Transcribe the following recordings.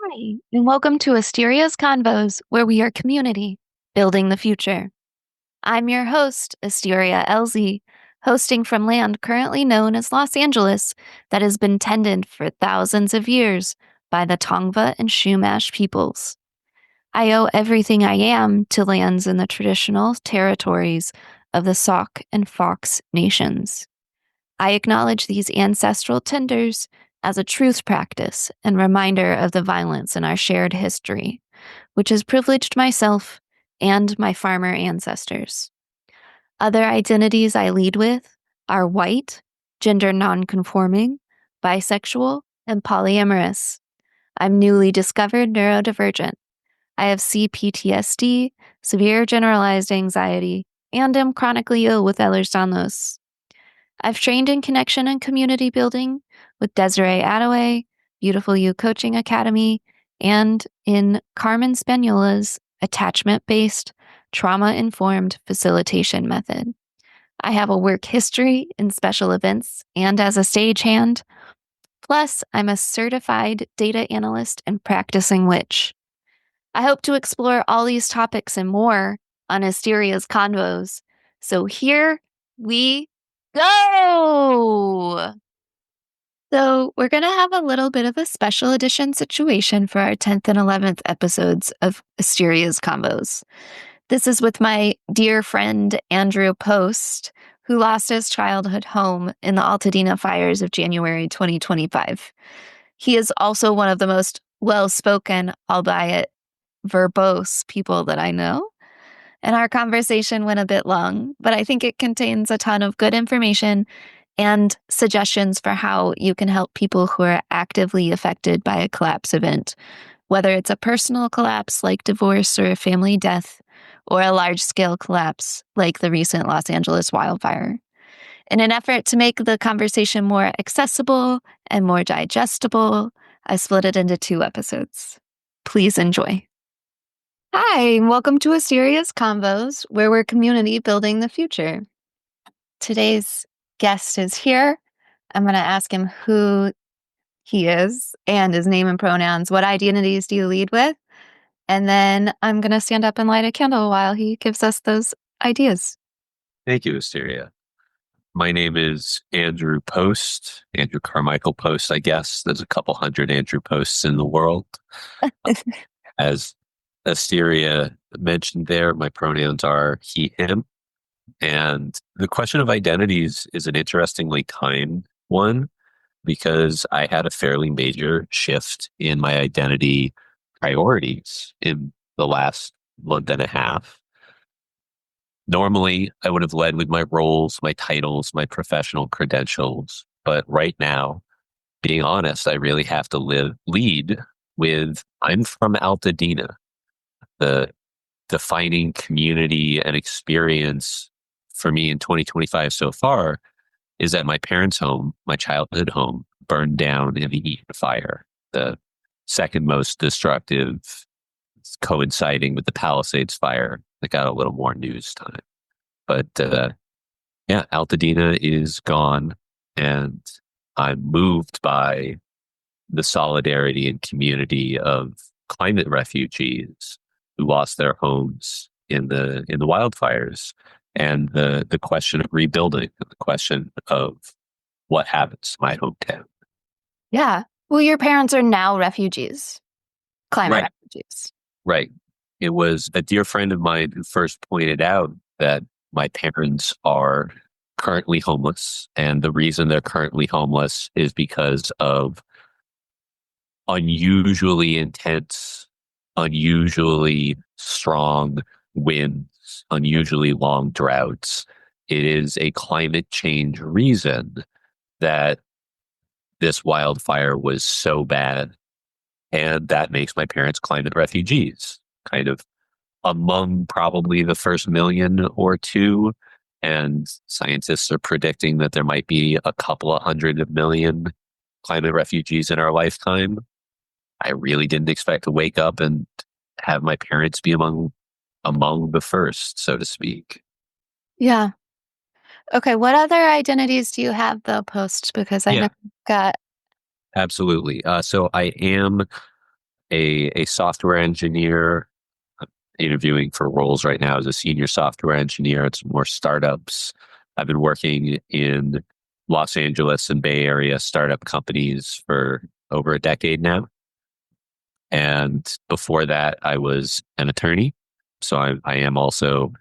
Hi, and welcome to Asteria's Convos, where we are community, building the future. I'm your host, Asteria Elzea, hosting from land currently known as Los Angeles that has been tended for thousands of years by the Tongva and Chumash peoples. I owe everything I am to lands in the traditional territories of the Sauk and Fox nations. I acknowledge these ancestral tenders as a truth practice and reminder of the violence in our shared history, which has privileged myself and my farmer ancestors. Other identities I lead with are white, gender nonconforming, bisexual, and polyamorous. I'm newly discovered neurodivergent. I have CPTSD, severe generalized anxiety, and am chronically ill with Ehlers-Danlos. I've trained in connection and community building with Desiree Attaway, Beautiful You Coaching Academy, and in Carmen Spaniola's attachment-based, trauma-informed facilitation method. I have a work history in special events and as a stagehand. Plus, I'm a certified data analyst and practicing witch. I hope to explore all these topics and more on Asteria's Convos. So here we go! So, we're going to have a little bit of a special edition situation for our 10th and 11th episodes of Asteria's Convos. This is with my dear friend Andrew Post, who lost his childhood home in the Altadena fires of January 2025. He is also one of the most well-spoken, albeit verbose people that I know. And our conversation went a bit long, but I think it contains a ton of good information and suggestions for how you can help people who are actively affected by a collapse event, whether it's a personal collapse like divorce or a family death, or a large-scale collapse like the recent Los Angeles wildfire. In an effort to make the conversation more accessible and more digestible, I split it into 2 episodes. Please enjoy. Hi, and welcome to Asteria's Convos, where we're community building the future. Today's guest is here. I'm going to ask him who he is and his name and pronouns. What identities do you lead with? And then I'm going to stand up and light a candle while he gives us those ideas. Thank you, Asteria. My name is Andrew Post, Andrew Carmichael Post, I guess. There's a couple hundred Andrew Posts in the world. As Asteria mentioned there, my pronouns are he, him. And the question of identities is an interestingly timed one because I had a fairly major shift in my identity priorities in the last month and a half. Normally, I would have led with my roles, my titles, my professional credentials. But right now, being honest, I really have to lead with I'm from Altadena. The defining community and experience for me in 2025 so far is that my parents' home, my childhood home, burned down in the Eaton fire, the second most destructive, coinciding with the Palisades fire that got a little more news time. But yeah, Altadena is gone, and I'm moved by the solidarity and community of climate refugees who lost their homes in the wildfires, and the question of rebuilding, the question of what happens to my hometown. Yeah. Well, your parents are now refugees, climate Right, refugees. right. It was a dear friend of mine who first pointed out that my parents are currently homeless, and the reason they're currently homeless is because of unusually intense, unusually strong winds, unusually long droughts. It is a climate change reason that this wildfire was so bad. And that makes my parents climate refugees, kind of among probably the first million or two. And scientists are predicting that there might be a couple of hundred million climate refugees in our lifetime. I really didn't expect to wake up and have my parents be among the first, so to speak. Yeah. Okay. What other identities do you have, though, Post? Because I know Yeah, you've got. absolutely. So I am a software engineer. I'm interviewing for roles right now as a senior software engineer at some more startups. I've been working in Los Angeles and Bay Area startup companies for over a decade now. And before that, I was an attorney. So I am also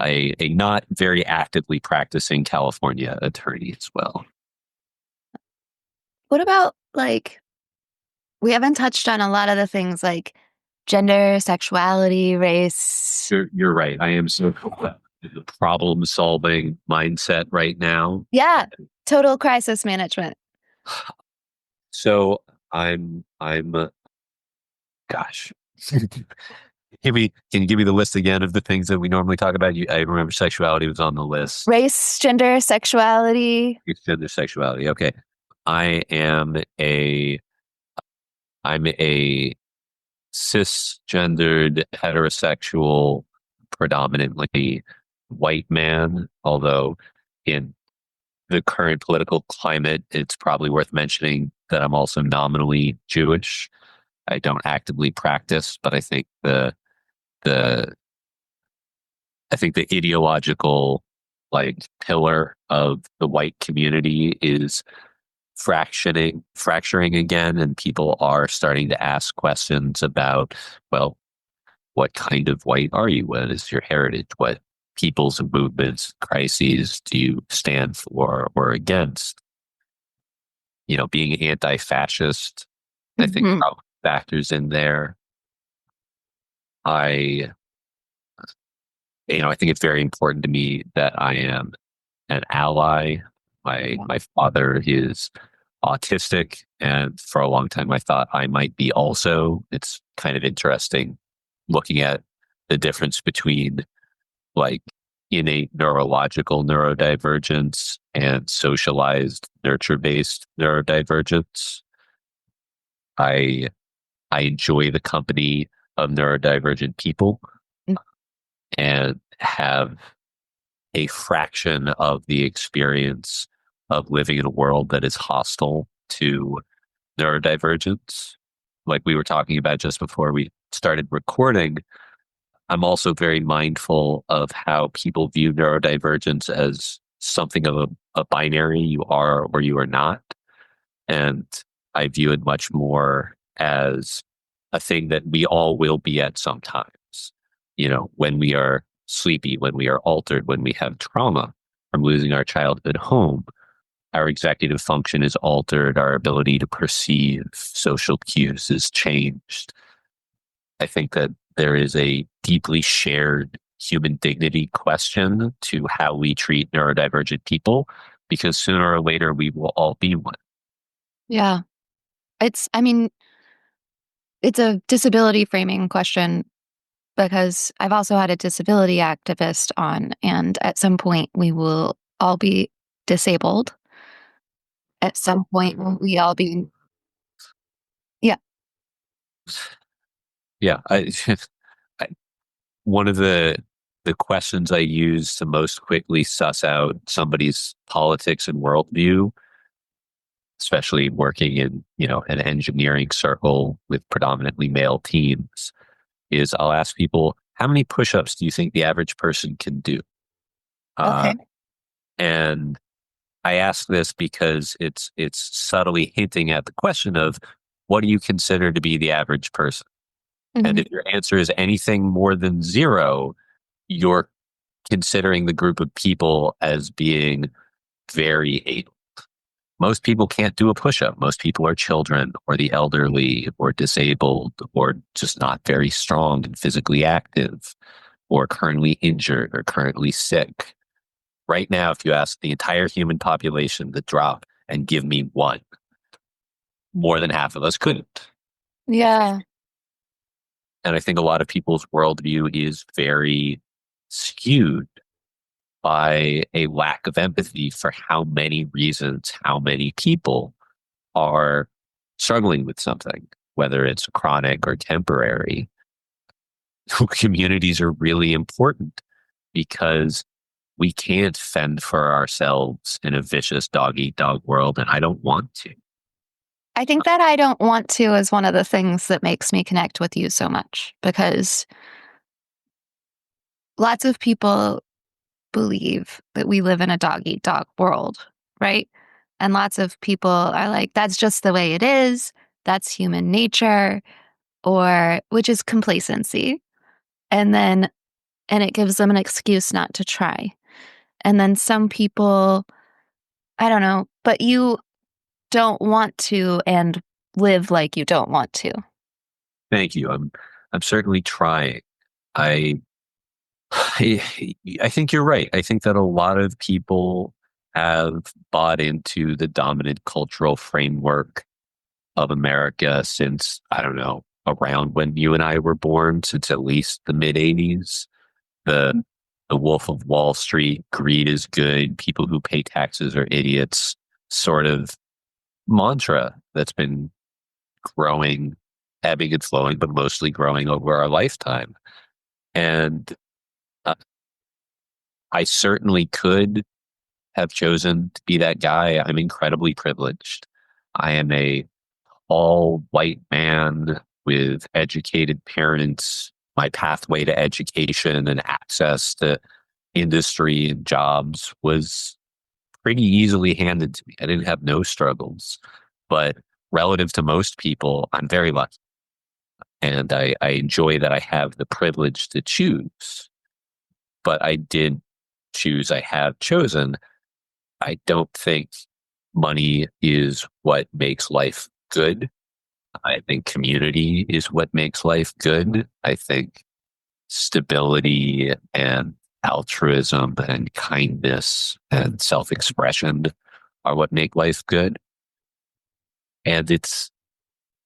a not very actively practicing California attorney as well. What about like, we haven't touched on a lot of the things like gender, sexuality, race. You're right. I am so in the problem solving mindset right now. Yeah, total crisis management. So I'm gosh. Can you give me the list again of the things that we normally talk about? I remember sexuality was on the list. Race, gender, sexuality. Gender sexuality. Okay. I am a I'm a cisgendered heterosexual predominantly white man, although in the current political climate, it's probably worth mentioning that I'm also nominally Jewish. I don't actively practice, but the I think the ideological like pillar of the white community is fracturing again, and people are starting to ask questions about, well, what kind of white are you? What is your heritage? What peoples and movements, crises do you stand for or against? Being anti-fascist, I think Mhm. probably factors in there. I, I think it's very important to me that I am an ally. My father is autistic, and for a long time I thought I might be also. It's kind of interesting looking at the difference between like innate neurological neurodivergence and socialized nurture-based neurodivergence. I I enjoy the company of neurodivergent people and have a fraction of the experience of living in a world that is hostile to neurodivergence. Like we were talking about just before we started recording, I'm also very mindful of how people view neurodivergence as something of a binary, you are or you are not. And I view it much more as a thing that we all will be at sometimes. When we are sleepy, when we are altered, when we have trauma from losing our childhood home, our executive function is altered, our ability to perceive social cues is changed. I think that there is a deeply shared human dignity question to how we treat neurodivergent people, because sooner or later we will all be one. Yeah. I mean, it's a disability framing question because I've also had a disability activist on, and at some point we will all be disabled. At some point, will we all be, yeah. Yeah, I one of the questions I use to most quickly suss out somebody's politics and worldview, especially working in an engineering circle with predominantly male teams, is I'll ask people, how many push-ups do you think the average person can do? Uh, Okay. and I ask this because it's subtly hinting at the question of what do you consider to be the average person? And Mhm. if your answer is anything more than zero, you're considering the group of people as being very able. Most people can't do a push-up. Most people are children or the elderly or disabled or just not very strong and physically active or currently injured or currently sick. Right now, if you ask the entire human population to drop and give me one, more than half of us couldn't. Yeah. And I think a lot of people's worldview is very skewed by a lack of empathy for how many reasons, how many people are struggling with something, whether it's chronic or temporary. Communities are really important because we can't fend for ourselves in a vicious dog eat dog world, and I don't want to. I think that I don't want to is one of the things that makes me connect with you so much, because lots of people believe that we live in a dog eat dog world, right? And lots of people are like, that's just the way it is. That's human nature, or which is complacency. And then, and it gives them an excuse not to try. And then some people, I don't know, but you don't want to and live like you don't want to. Thank you. I'm certainly trying. I I I think you're right. I think that a lot of people have bought into the dominant cultural framework of America since, I don't know, around when you and I were born, since at least the mid 80s. The the Wolf of Wall Street, greed is good, people who pay taxes are idiots, sort of mantra that's been growing, ebbing and flowing, but mostly growing over our lifetime. And uh, I certainly could have chosen to be that guy. I'm incredibly privileged. I am a all white man with educated parents. My pathway to education and access to industry and jobs was pretty easily handed to me. I didn't have no struggles, but relative to most people, I'm very lucky. And I enjoy that I have the privilege to choose, but I did choose, I have chosen. I don't think money is what makes life good. I think community is what makes life good. I think stability and altruism and kindness and self expression are what make life good. And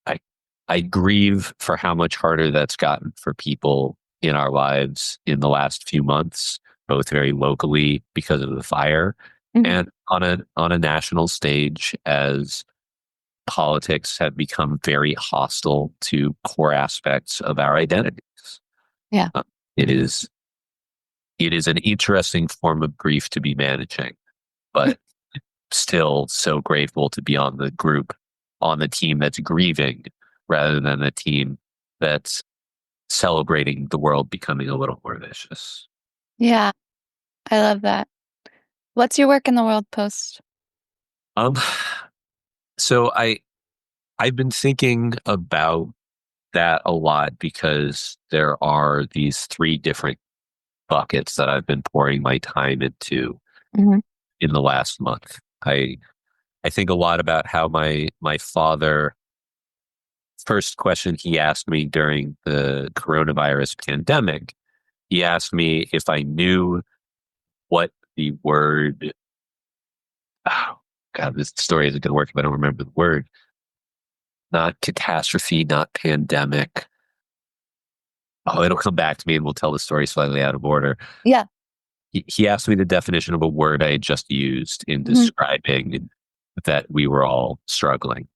I, I grieve for how much harder that's gotten for people in our lives in the last few months, both very locally because of the fire Mhm. and on a national stage as politics have become very hostile to core aspects of our identities. Yeah. Uh, it is it is an interesting form of grief to be managing, but still so grateful to be on the team that's grieving rather than the team that's celebrating the world becoming a little more vicious. Yeah. I love that. What's your work in the world post? Um, so I've been thinking about that a lot because there are these three different buckets that I've been pouring my time into Mhm. in the last month. I think a lot about how my father, first question he asked me during the coronavirus pandemic, he asked me if I knew what the word, oh God, this story isn't going to work if I don't remember the word. Not catastrophe, not pandemic. Oh, it'll come back to me and we'll tell the story slightly out of order. Yeah. He asked me the definition of a word I had just used in Mhm. describing that we were all struggling.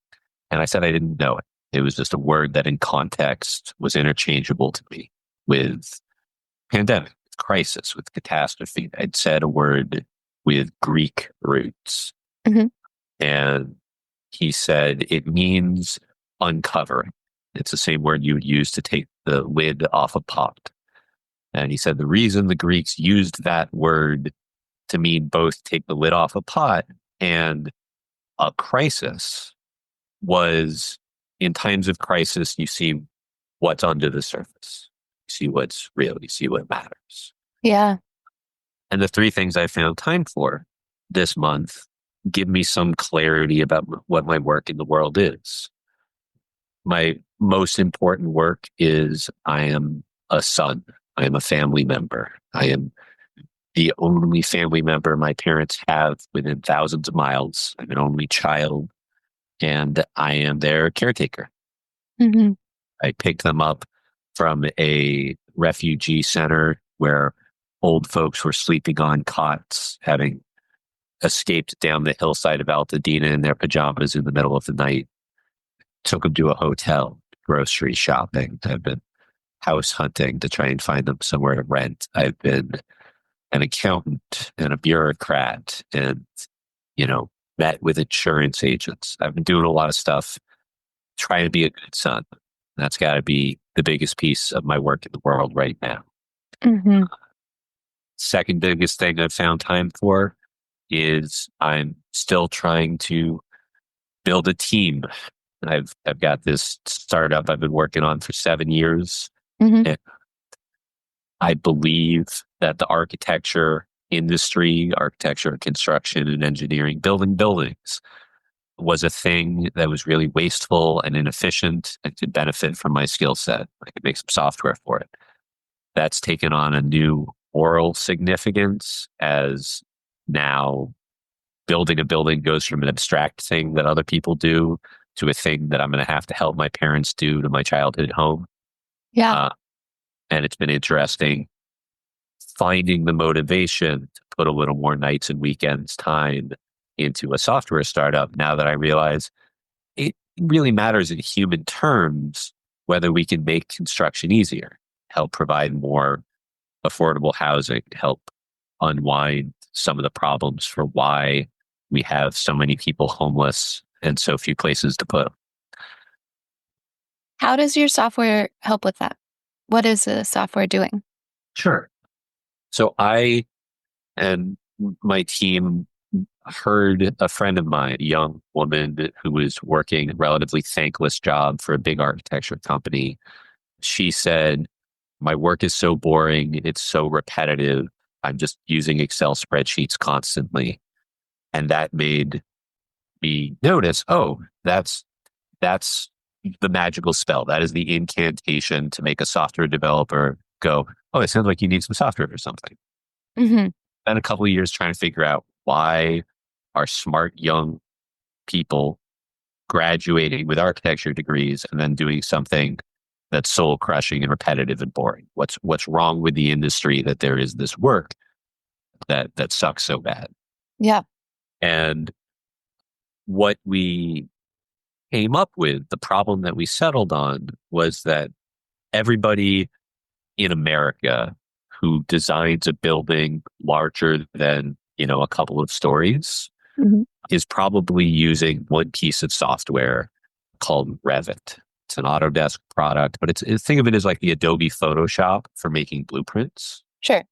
And I said I didn't know it. It was just a word that in context was interchangeable to me with pandemic, with crisis, with catastrophe. I'd said a word with Greek roots. Mhm. And he said it means uncovering. It's the same word you would use to take the lid off a pot. And he said the reason the Greeks used that word to mean both take the lid off a pot and a crisis was in times of crisis, you see what's under the surface. You see what's real. You see what matters. Yeah. And the three things I found time for this month give me some clarity about what my work in the world is. My most important work is I am a son. I am a family member. I am the only family member my parents have within thousands of miles. I'm an only child and I am their caretaker. Mhm. I picked them up from a refugee center where old folks were sleeping on cots, having escaped down the hillside of Altadena in their pajamas in the middle of the night. Took them to a hotel, grocery shopping. I've been house hunting to try and find them somewhere to rent. I've been an accountant and a bureaucrat and, you know, met with insurance agents. I've been doing a lot of stuff trying to be a good son. That's got to be the biggest piece of my work in the world right now. Mm-hmm. Second biggest thing I've found time for is I'm still trying to build a team. I've got this startup I've been working on for 7 years. Mm-hmm. And I believe that the architecture industry, architecture, construction, and engineering, building buildings, was a thing that was really wasteful and inefficient and could benefit from my skill set. I could make some software for it. That's taken on a new moral significance as now building a building goes from an abstract thing that other people do to a thing that I'm going to have to help my parents do to my childhood home. Yeah. And it's been interesting finding the motivation to put a little more nights and weekends time into a software startup now that I realize it really matters in human terms whether we can make construction easier, help provide more affordable housing, help unwind some of the problems for why we have so many people homeless and so few places to put them. How does your software help with that? What is the software doing? Sure. So I and my team heard a friend of mine, a young woman who was working a relatively thankless job for a big architecture company. She said, my work is so boring. It's so repetitive. I'm just using Excel spreadsheets constantly. And that made me notice, oh, that's the magical spell. That is the incantation to make a software developer go, oh, it sounds like you need some software or something. Mm-hmm. Spent a couple of years trying to figure out why are smart young people graduating with architecture degrees and then doing something that's soul crushing and repetitive and boring. What's wrong with the industry that there is this work that sucks so bad? Yeah. And what we came up with, the problem that we settled on, was that everybody in America who designs a building larger than, a couple of stories Mm-hmm. is probably using one piece of software called Revit. It's an Autodesk product, but think of it as like the Adobe Photoshop for making blueprints. Sure.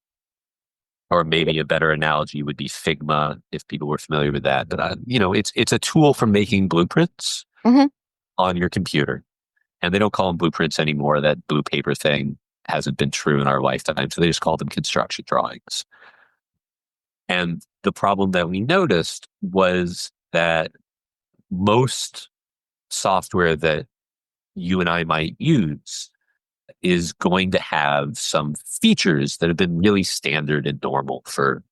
Or maybe a better analogy would be Figma, if people were familiar with that. But it's a tool for making blueprints Mm-hmm. on your computer, and they don't call them blueprints anymore. That blue paper thing hasn't been true in our lifetime, so they just call them construction drawings. And the problem that we noticed was that most software that you and I might use is going to have some features that have been really standard and normal for,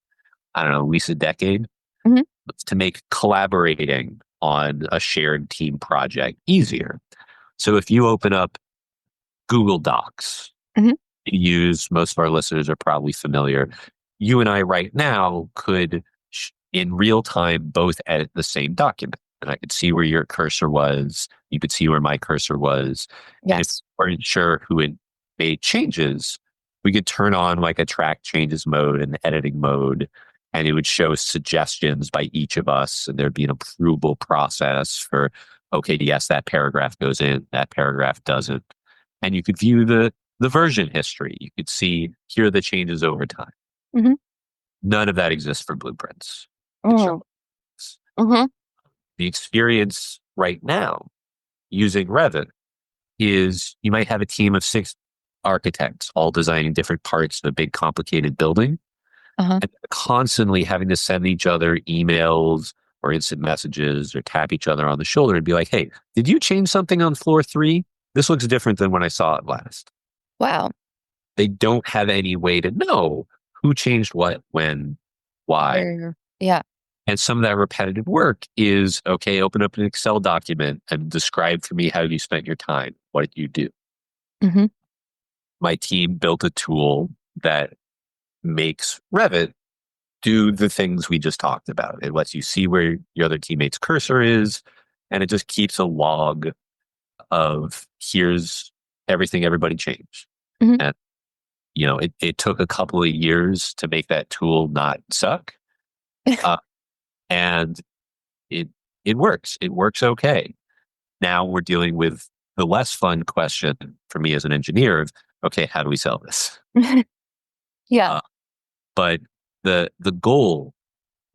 I don't know, at least a decade, Mm-hmm. to make collaborating on a shared team project easier. So if you open up Google Docs, Mm-hmm. most of our listeners are probably familiar. You and I right now could, in real time, both edit the same document. And I could see where your cursor was. You could see where my cursor was. And if Yes. we weren't sure who had made changes, we could turn on like a track changes mode and editing mode, and it would show suggestions by each of us. And there'd be an approval process for, okay, yes, that paragraph goes in, that paragraph doesn't. And you could view the version history. You could see, here are the changes over time. Mm-hmm. None of that exists for blueprints. Mm-hmm. The experience right now using Revit is you might have a team of 6 architects all designing different parts of a big complicated building, Uh-huh. and constantly having to send each other emails or instant messages or tap each other on the shoulder and be like, hey, did you change something on floor 3? This looks different than when I saw it last. Wow. They don't have any way to know who changed what, when, why. Yeah. And some of that repetitive work is, okay, open up an Excel document and describe for me how you spent your time. What did you do? Mm-hmm. My team built a tool that makes Revit do the things we just talked about. It lets you see where your other teammate's cursor is, and it just keeps a log of here's everything everybody changed. Mm-hmm. And, it took a couple of years to make that tool not suck. And it works. It works okay. now we're dealing with the less fun question for me as an engineer of, okay, how do we sell this? Yeah. Uh, but the goal,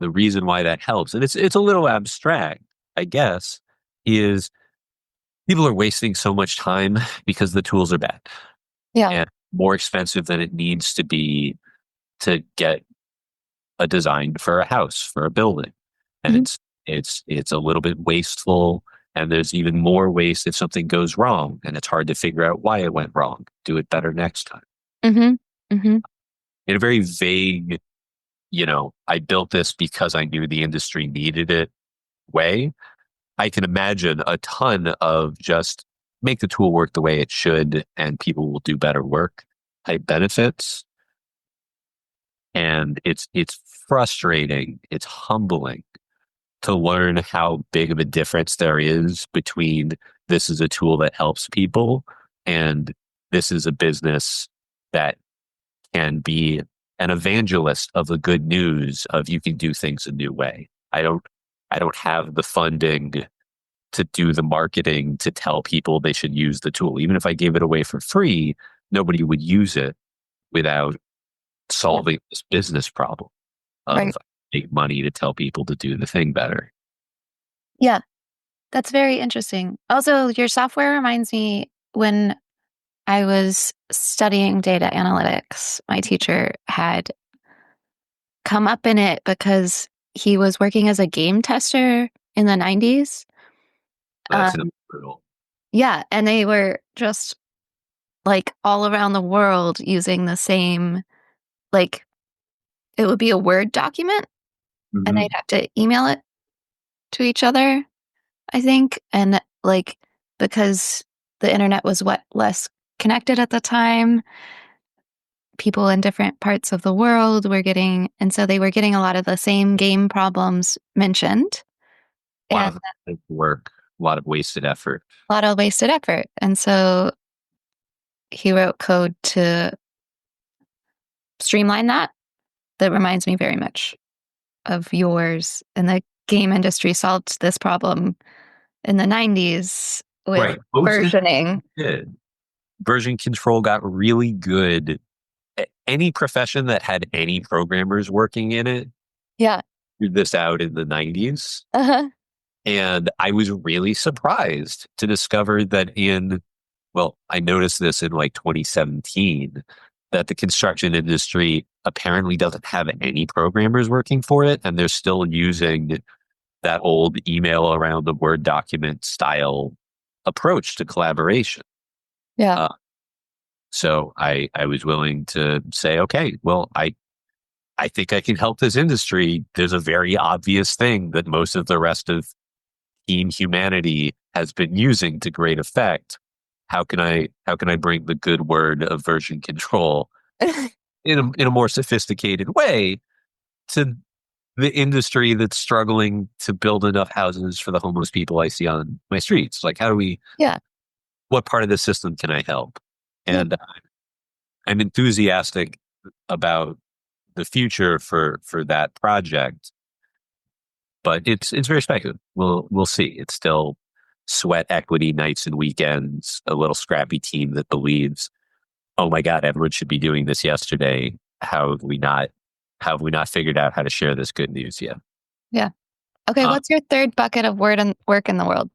the reason why that helps, and it's a little abstract, I guess, is people are wasting so much time because the tools are bad Yeah. and more expensive than it needs to be to get a design for a house, for a building. And Hmm. it's a little bit wasteful. And there's even more waste if something goes wrong and it's hard to figure out why it went wrong. Do it better next time. Hmm. Hmm. In a very vague, I built this because I knew the industry needed it way. I can imagine a ton of just make the tool work the way it should and people will do better work type benefits. And it's frustrating, it's humbling to learn how big of a difference there is between this is a tool that helps people and this is a business that can be an evangelist of the good news of you can do things a new way. I don't have the funding to do the marketing to tell people they should use the tool. Even if I gave it away for free, nobody would use it without Yeah. solving this business problem Right. of make money to tell people to do the thing better. Yeah. That's very interesting. Also, your software reminds me when I was studying data analytics, my teacher had come up in it because he was working as a game tester in the 90s. That's Um, brutal. yeah. And they were just like all around the world using the same, like, it would be a Word document and they'd Hmm. have to email it to each other, I think. And like, because the internet was what less connected at the time, people in different parts of the world were getting, and so they were getting a lot of the same game problems mentioned A lot and of work, a lot of wasted effort. a lot of wasted effort. And so he wrote code to streamline that. That reminds me very much of yours. And the game industry solved this problem in the 90s with Right. Most of versioning. it did. Version control got really good. Any profession that had any programmers working in it Yeah. figured this out in the 90s. Uh-huh. And I was really surprised to discover that I noticed this in like 2017, that the construction industry apparently doesn't have any programmers working for it. And they're still using that old email around the Word document style approach to collaboration. Yeah. Uh, so I was willing to say, okay, well, I think I can help this industry. There's a very obvious thing that most of the rest of team humanity has been using to great effect. How can I bring the good word of version control in a more sophisticated way to the industry that's struggling to build enough houses for the homeless people I see on my streets? Like, Yeah. what part of the system can I help? Yeah. And I'm enthusiastic about the future for that project, but it's very speculative. We'll see. It's still sweat equity nights and weekends, a little scrappy team that believes, oh my God, everyone should be doing this yesterday. How have we not figured out how to share this good news yet? Yeah. Okay. Uh, What's your third bucket of word and work in the world?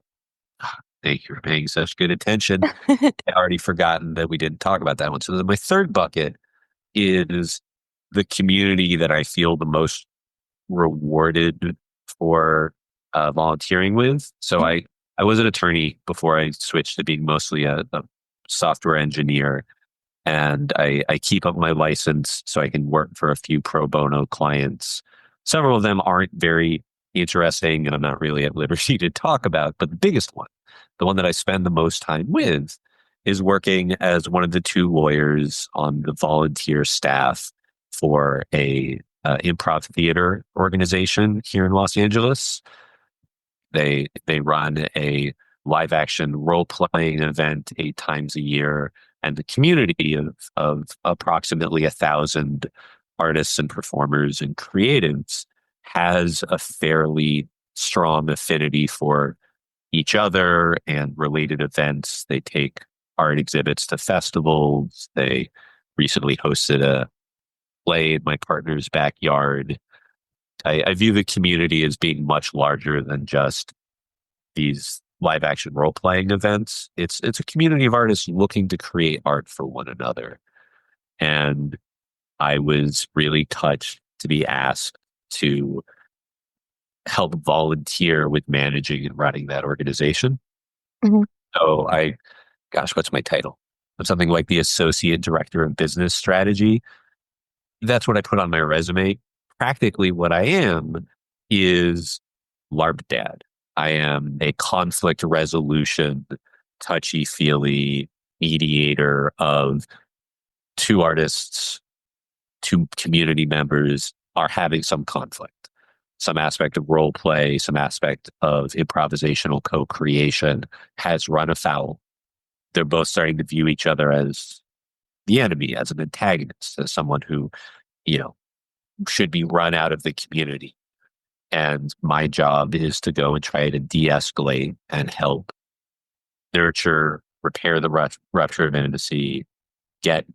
Thank you for paying such good attention. I already forgotten that we didn't talk about that one. So my third bucket is the community that I feel the most rewarded for volunteering with. So I was an attorney before I switched to being mostly a software engineer. And I keep up my license so I can work for a few pro bono clients. Several of them aren't very interesting and I'm not really at liberty to talk about, but the biggest one, the one that I spend the most time with, is working as one of the two lawyers on the volunteer staff for a improv theater organization here in Los Angeles. They run a live action role playing event 8 times a year, and the community of approximately 1,000 artists and performers and creatives has a fairly strong affinity for each other and related events. They take art exhibits to festivals. They recently hosted a play in my partner's backyard. I view the community as being much larger than just these live action role playing events. It's a community of artists looking to create art for one another. And I was really touched to be asked to help volunteer with managing and running that organization. Mhm. So what's my title? Something like the Associate Director of Business Strategy. That's what I put on my resume. Practically what I am is LARP dad. I am a conflict resolution, touchy-feely mediator of two artists, two community members are having some conflict, some aspect of role play, some aspect of improvisational co-creation has run afoul. They're both starting to view each other as the enemy, as an antagonist, as someone who, you know, should be run out of the community. And my job is to go and try to de-escalate and help nurture, repair the rupture of intimacy, get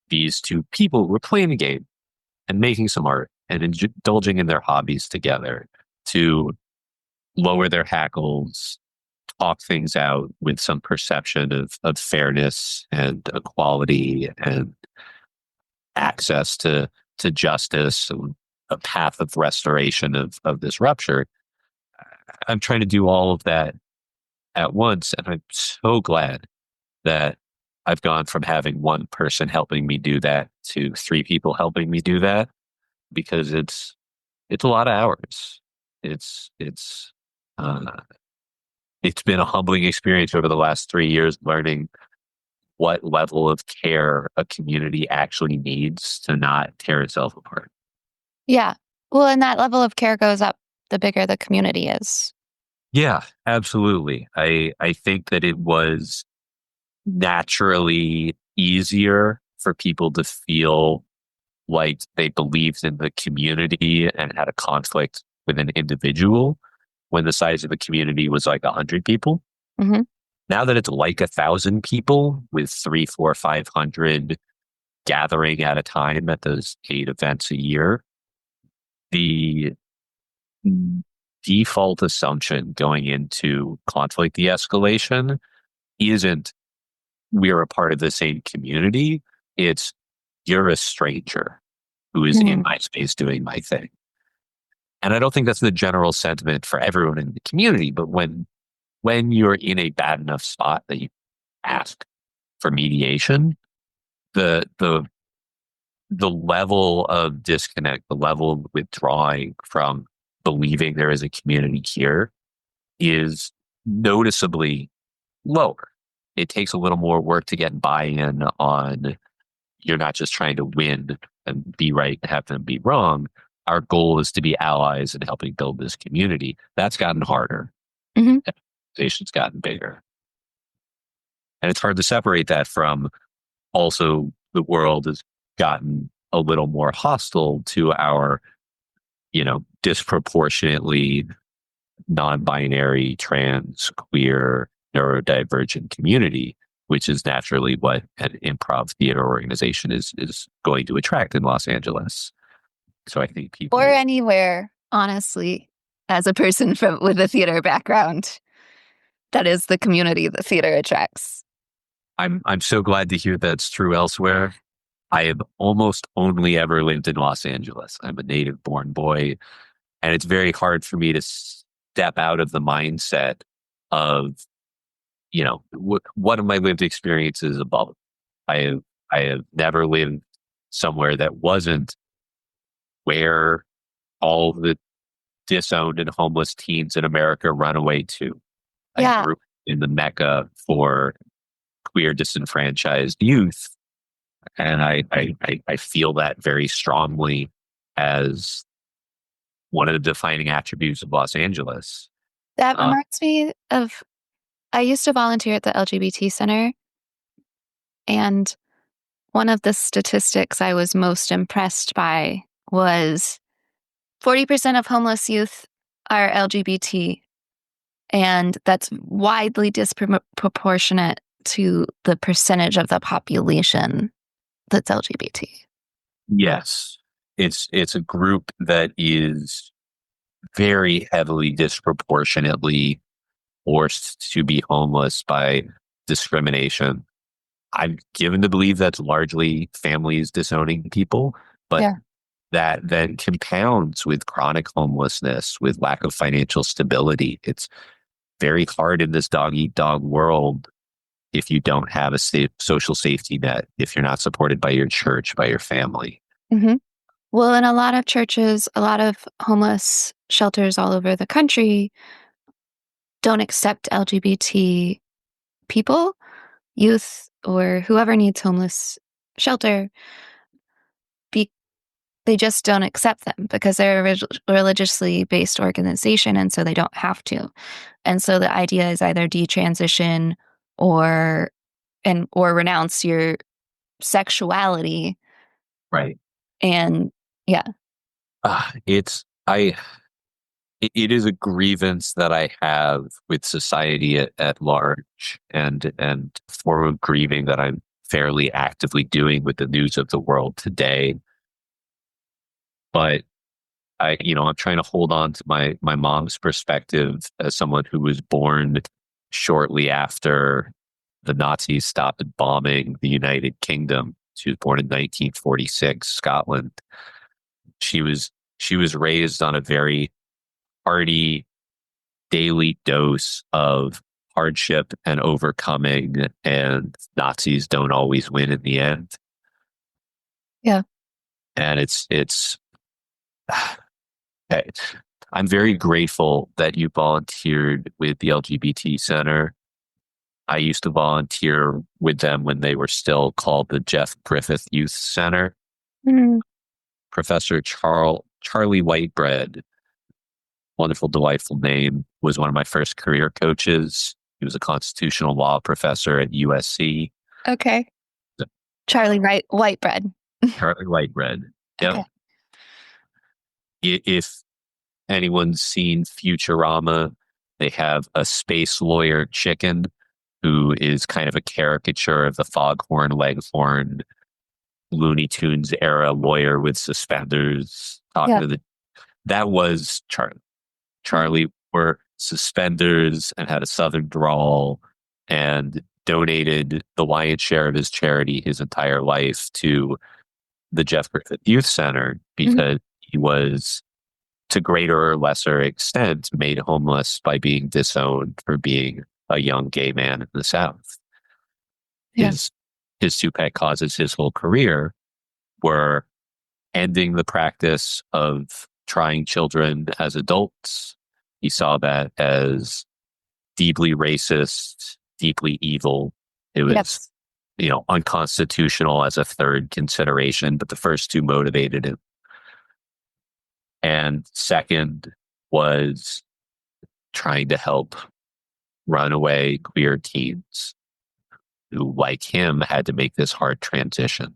these two people who are playing the game and making some art and indulging in their hobbies together to lower their hackles, talk things out with some perception of fairness and equality and access to justice and a path of restoration of this rupture. I'm trying to do all of that at once. And I'm so glad that I've gone from having one person helping me do that to three people helping me do that, because it's a lot of hours. It's it's uh, it's been a humbling experience over the last 3 years, learning what level of care a community actually needs to not tear itself apart. Yeah. Well, and that level of care goes up the bigger the community is. Yeah, absolutely. I think that it was naturally easier for people to feel like they believed in the community and had a conflict with an individual when the size of the community was like 100 people. Hmm. Now that it's like 1,000 people with three, four, 500 gathering at a time at those 8 events a year, the default assumption going into conflict de-escalation isn't we're a part of the same community. It's you're a stranger who is in my space doing my thing. And I don't think that's the general sentiment for everyone in the community. But when you're in a bad enough spot that you ask for mediation, the the level of disconnect, the level of withdrawing from believing there is a community here is noticeably lower. It takes a little more work to get buy-in on you're not just trying to win and be right and have them be wrong. Our goal is to be allies in helping build this community. That's gotten harder. Hmm. The organization's gotten bigger. And it's hard to separate that from also the world has gotten a little more hostile to our, disproportionately non-binary, trans, queer, neurodivergent community, which is naturally what an improv theater organization is going to attract in Los Angeles. So I think people, Or anywhere, honestly, as a person with a theater background, that is the community the theater attracts. I'm so glad to hear that's true elsewhere. I have almost only ever lived in Los Angeles. I'm a native born boy, and it's very hard for me to step out of the mindset of, what of my lived experiences above. I have never lived somewhere that wasn't where all the disowned and homeless teens in America run away to. I Yeah. grew up in the mecca for queer disenfranchised youth, and I feel that very strongly as one of the defining attributes of Los Angeles. That reminds me of, I used to volunteer at the LGBT Center, and one of the statistics I was most impressed by was 40% of homeless youth are LGBT. And that's widely disproportionate to the percentage of the population that's LGBT. Yes. It's a group that is very heavily disproportionately forced to be homeless by discrimination. I'm given to believe that's largely families disowning people, but Yeah. that then compounds with chronic homelessness, with lack of financial stability. It's very hard in this dog eat dog world if you don't have a social safety net, if you're not supported by your church, by your family. Mm-hmm. Well, in a lot of churches, a lot of homeless shelters all over the country don't accept LGBT people, youth, or whoever needs homeless shelter. Be- they just don't accept them because they're a religiously based organization, and so they don't have to. And so the idea is either detransition or or renounce your sexuality. Right. And yeah, It's I it is a grievance that I have with society at large, and form of grieving that I'm fairly actively doing with the news of the world today. But I'm trying to hold on to my mom's perspective as someone who was born shortly after the Nazis stopped bombing the United Kingdom. She was born in 1946, Scotland. She was she was raised on a very hearty daily dose of hardship and overcoming, and Nazis don't always win in the end. yeah. And it's I'm very grateful that you volunteered with the LGBT Center. I used to volunteer with them when they were still called the Jeff Griffith Youth Center. Mm, Professor Charlie Whitebread, wonderful, delightful name, was one of my first career coaches. He was a constitutional law professor at USC. okay. Charlie Whitebread. Charlie Whitebread. Yep. Okay. If anyone's seen Futurama, they have a space lawyer chicken who is kind of a caricature of the Foghorn Leghorn Looney Tunes era lawyer with suspenders talking Yeah. to the that was Charlie. Charlie wore suspenders and had a southern drawl and donated the lion's share of his charity his entire life to the Jeff Griffith Youth Center Mhm. because he was, to greater or lesser extent, made homeless by being disowned for being a young gay man in the South. Yeah. His two pet causes his whole career were ending the practice of trying children as adults. He saw that as deeply racist, deeply evil. It was, Yes. unconstitutional as a third consideration, but the first two motivated him. And second was trying to help runaway queer teens who, like him, had to make this hard transition.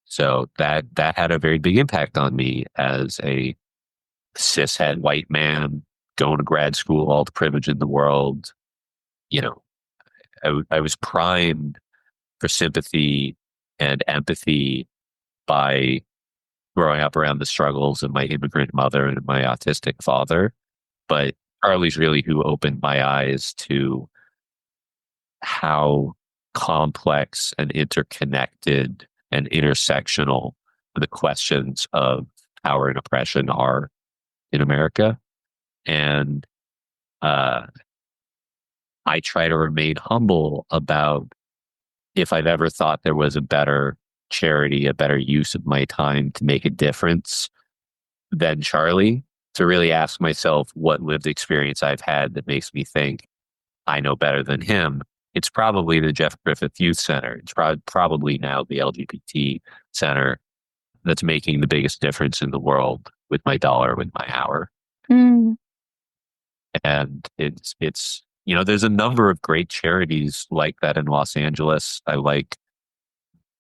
So that had a very big impact on me as a cishet white man going to grad school, all the privilege in the world. You know, I was primed for sympathy and empathy by growing up around the struggles of my immigrant mother and my autistic father. But Charlie's really who opened my eyes to how complex and interconnected and intersectional the questions of power and oppression are in America. And uh, I try to remain humble about if I've ever thought there was a better charity, a better use of my time to make a difference than Charlie, to really ask myself what lived experience I've had that makes me think I know better than him. It's probably the Jeff Griffith Youth Center. It's probably now the LGBT Center that's making the biggest difference in the world with my dollar, with my hour. Mm, And there's a number of great charities like that in Los Angeles. I like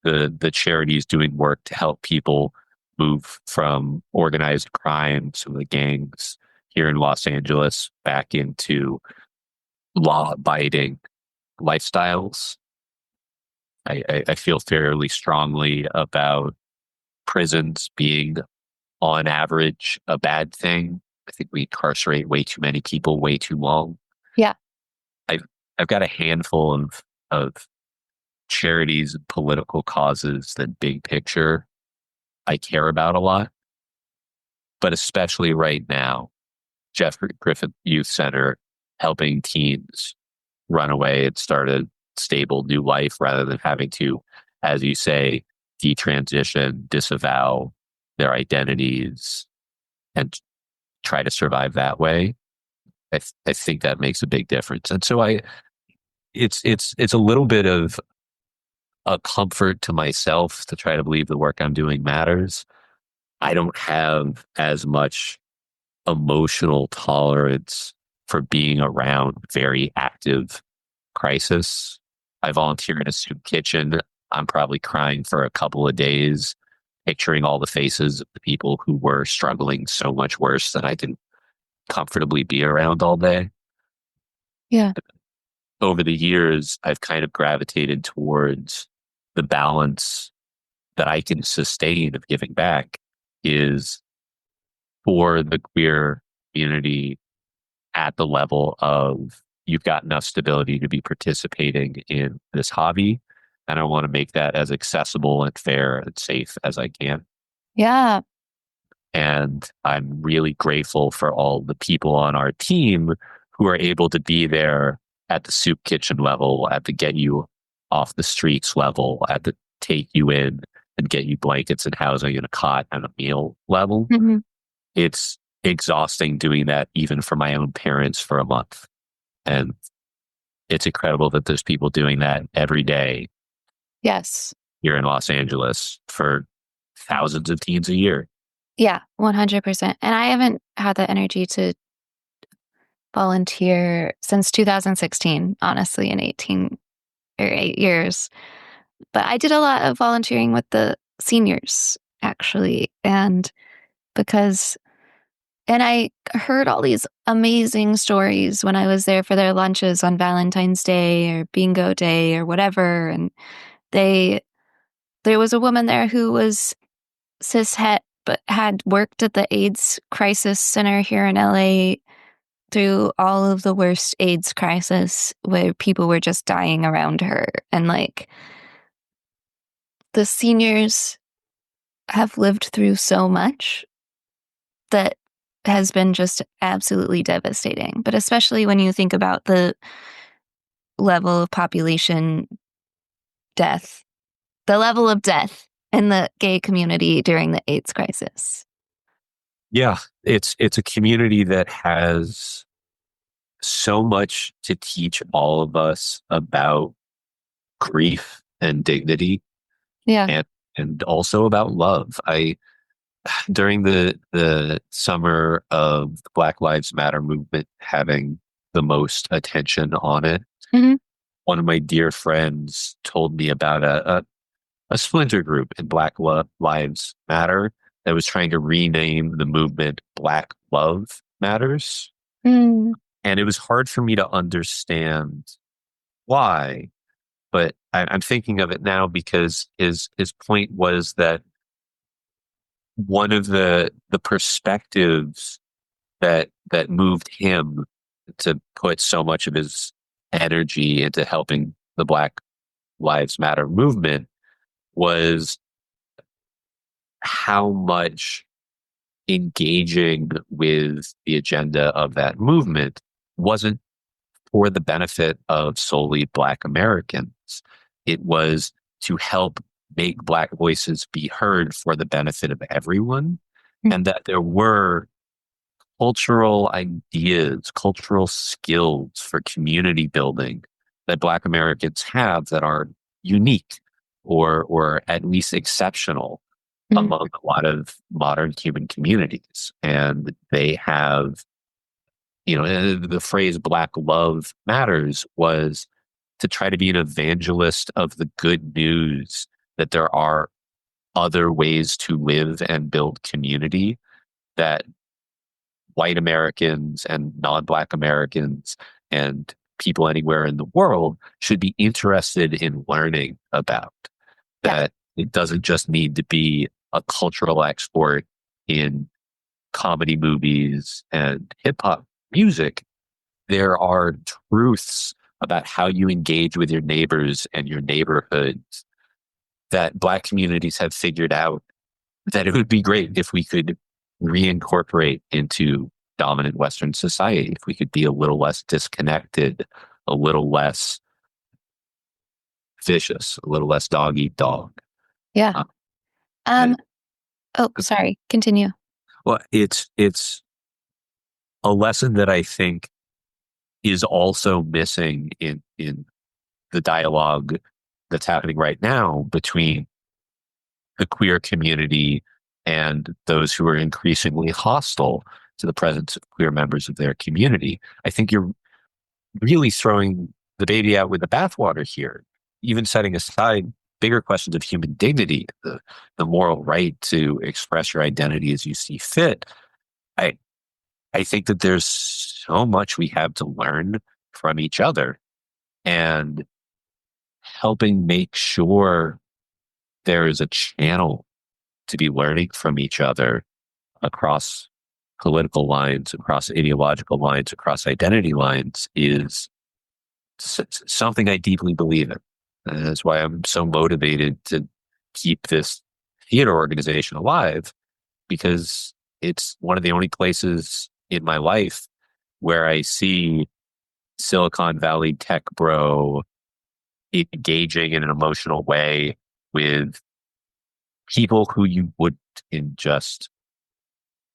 the charities doing work to help people move from organized crime to the gangs here in Los Angeles back into law-abiding lifestyles. I feel fairly strongly about prisons being, on average, a bad thing. I think we incarcerate way too many people way too long. Yeah. I've got a handful of charities and political causes that big picture I care about a lot, but especially right now, Jeffrey Griffith Youth Center helping teens run away and start a stable new life rather than having to, as you say, detransition, disavow their identities, and try to survive that way. I think that makes a big difference. And so it's a little bit of a comfort to myself to try to believe the work I'm doing matters. I don't have as much emotional tolerance for being around very active crisis. I volunteer in a soup kitchen. I'm probably crying for a couple of days, picturing all the faces of the people who were struggling so much worse than I can comfortably be around all day. Yeah. Over the years, I've kind of gravitated towards the balance that I can sustain of giving back is for the queer community at the level of you've got enough stability to be participating in this hobby. And I want to make that as accessible and fair and safe as I can. Yeah. And I'm really grateful for all the people on our team who are able to be there at the soup kitchen level, at the get you off the streets level, at the take you in and get you blankets and housing and a cot and a meal level. Mm-hmm. It's exhausting doing that even for my own parents for a month. And it's incredible that there's people doing that every day Yes. here in Los Angeles for thousands of teens a year. Yeah, 100%. And I haven't had the energy to volunteer since 2016, honestly, in 18 or 8 years. But I did a lot of volunteering with the seniors, actually. And I heard all these amazing stories when I was there for their lunches on Valentine's Day or Bingo Day or whatever. And they, there was a woman there who was cishet, but had worked at the AIDS crisis center here in LA through all of the worst AIDS crisis where people were just dying around her. And like the seniors have lived through so much that has been just absolutely devastating. But especially when you think about the level of population death, the level of death in the gay community during the AIDS crisis. Yeah, it's a community that has so much to teach all of us about grief and dignity Yeah. and also about love. I during the summer of the Black Lives Matter movement having the most attention on it, Hmm. one of my dear friends told me about a splinter group in Lives Matter that was trying to rename the movement Black Love Matters. Mm. And it was hard for me to understand why, but I'm thinking of it now because his point was that one of the perspectives that moved him to put so much of his energy into helping the Black Lives Matter movement was how much engaging with the agenda of that movement wasn't for the benefit of solely Black Americans. It was to help make Black voices be heard for the benefit of everyone, Mm. and that there were cultural ideas, cultural skills for community building that Black Americans have that are unique or at least exceptional Mhm. among a lot of modern human communities. And they have, the phrase Black love matters was to try to be an evangelist of the good news that there are other ways to live and build community that white Americans and non-Black Americans and people anywhere in the world should be interested in learning about. Yeah. That it doesn't just need to be a cultural export in comedy movies and hip hop music. There are truths about how you engage with your neighbors and your neighborhoods that Black communities have figured out that it would be great if we could reincorporate into dominant Western society, if we could be a little less disconnected, a little less vicious, a little less dog eat dog. Yeah. Uh, Um, oh, sorry. Continue. well, it's a lesson that I think is also missing in the dialogue that's happening right now between the queer community and those who are increasingly hostile to the presence of queer members of their community. I think you're really throwing the baby out with the bathwater here, even setting aside bigger questions of human dignity, the moral right to express your identity as you see fit. I, I think that there's so much we have to learn from each other, and helping make sure there is a channel to be learning from each other across political lines, across ideological lines, across identity lines is something I deeply believe in. And that's why I'm so motivated to keep this theater organization alive, because it's one of the only places in my life where I see Silicon Valley tech bro engaging in an emotional way with people who you would in just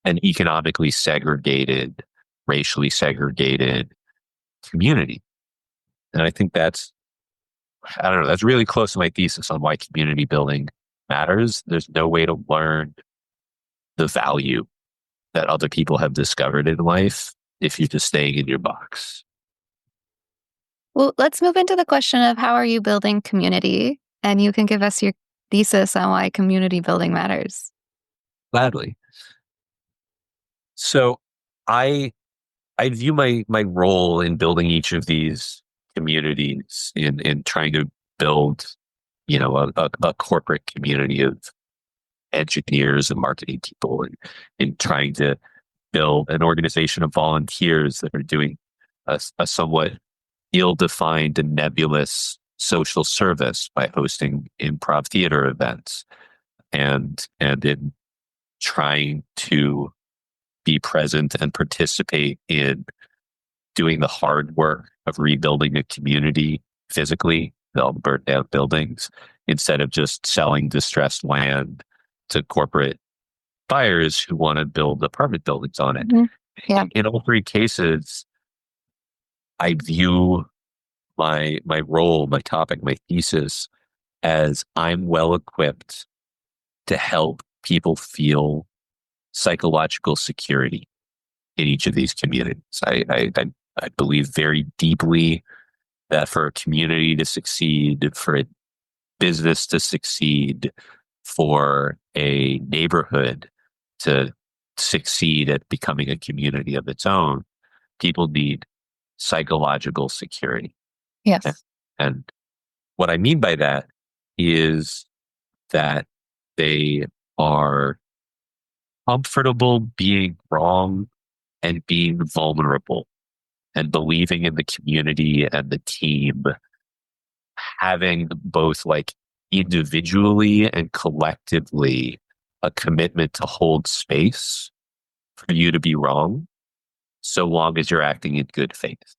an economically segregated, racially segregated community. And I think I don't know, that's really close to my thesis on why community building matters. There's no way to learn the value that other people have discovered in life if you're just staying in your box. Well, let's move into the question of how are you building community? And you can give us your thesis on why community building matters. Gladly. So I I view my role in building each of these communities in trying to build, a corporate community of engineers and marketing people, and in trying to build an organization of volunteers that are doing a somewhat ill-defined and nebulous social service by hosting improv theater events, and in trying to be present and participate in doing the hard work of rebuilding a community physically, the burnt down buildings, instead of just selling distressed land to corporate buyers who want to build apartment buildings on it. Mhm. Yeah. In all three cases, I view my role, my topic, my thesis as I'm well equipped to help people feel psychological security in each of these communities. I believe very deeply that for a community to succeed, for a business to succeed, for a neighborhood to succeed at becoming a community of its own, people need psychological security. Yes. And what I mean by that is that they are comfortable being wrong and being vulnerable and believing in the community and the team, having both like individually and collectively a commitment to hold space for you to be wrong, so long as you're acting in good faith.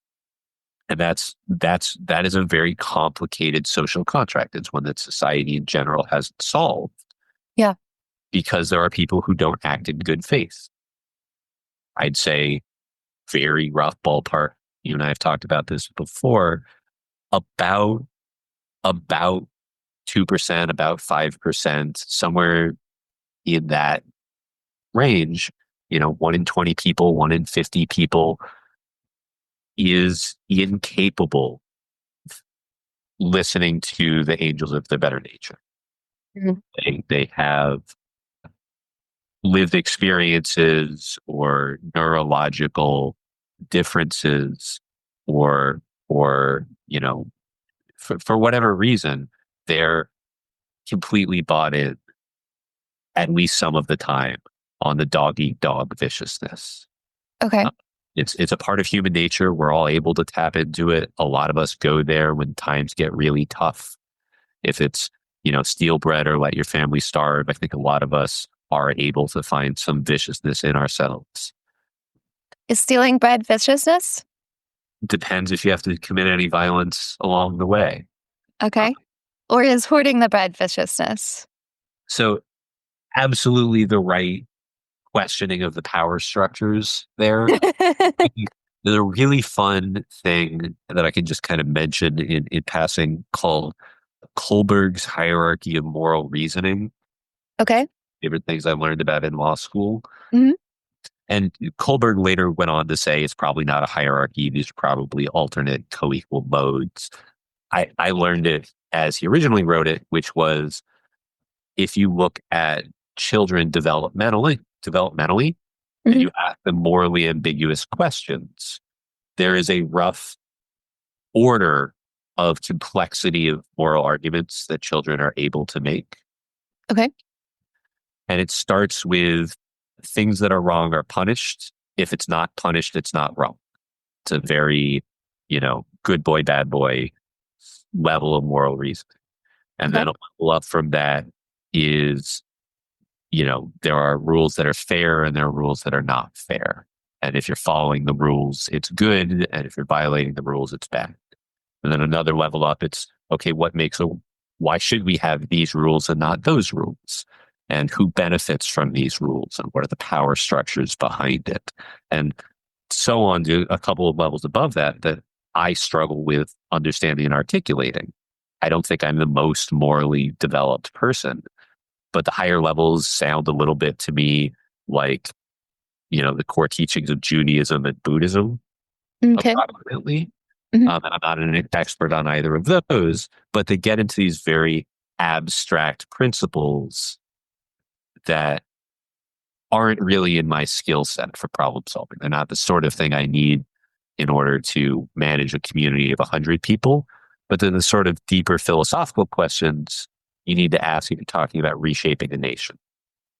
And that is a very complicated social contract. It's one that society in general hasn't solved. Yeah. Because there are people who don't act in good faith. I'd say very rough ballpark. You and I have talked about this before. About 2%, about 5%, somewhere in that range. 1 in 20 people, 1 in 50 people is incapable of listening to the angels of their better nature. Mhm. They have lived experiences or neurological differences or for whatever reason, they're completely bought in, at least some of the time, on the dog eat dog viciousness. Okay. Uh, it's a part of human nature. We're all able to tap into it. A lot of us go there when times get really tough. If it's, steal bread or let your family starve, I think a lot of us are able to find some viciousness in ourselves. Is stealing bread viciousness? Depends if you have to commit any violence along the way. Uh, Okay. Or is hoarding the bread viciousness? so absolutely the right questioning of the power structures there. There's a really fun thing that I can just kind of mention in passing called Kohlberg's hierarchy of moral reasoning. Okay. Favorite things I learned about in law school. Hmm. And Kohlberg later went on to say it's probably not a hierarchy. These are probably alternate co-equal modes. I learned it as he originally wrote it, which was if you look at children developmentally, and Hmm. you ask them morally ambiguous questions, there is a rough order of complexity of moral arguments that children are able to make. Okay. And it starts with things that are wrong are punished. If it's not punished, it's not wrong. It's a very, good boy, bad boy level of moral reasoning. And Okay. then a level up from that is, there are rules that are fair and there are rules that are not fair. And if you're following the rules, it's good. And if you're violating the rules, it's bad. And then another level up, it's okay, why should we have these rules and not those rules? And who benefits from these rules and what are the power structures behind it? And so on to a couple of levels above that I struggle with understanding and articulating. I don't think I'm the most morally developed person, but the higher levels sound a little bit to me like, the core teachings of Judaism and Buddhism, Okay. approximately. Hmm. And I'm not an expert on either of those, but they get into these very abstract principles that aren't really in my skill set for problem solving. They're not the sort of thing I need in order to manage a community of 100 people, but they're the sort of deeper philosophical questions you need to ask if you're talking about reshaping a nation.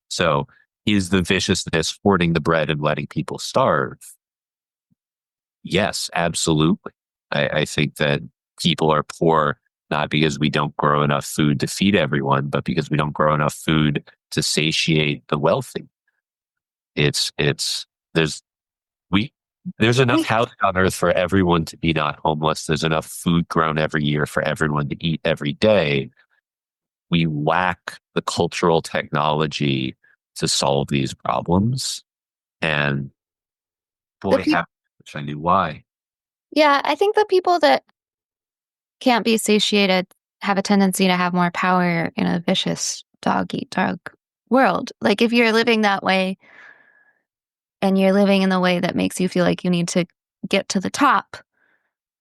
So, is the viciousness hoarding the bread and letting people starve? Yes, absolutely. I think that people are poor not because we don't grow enough food to feed everyone, but because we don't grow enough food to satiate the wealthy. It's there's we there's enough We housing on earth for everyone to be not homeless. There's enough food grown every year for everyone to eat every day. We lack the cultural technology to solve these problems. And the boy, people. wish I knew why. Yeah, I think the people that can't be satiated have a tendency to have more power in a vicious dog eat dog world. Like if you're living that way and you're living in the way that makes you feel like you need to get to the top,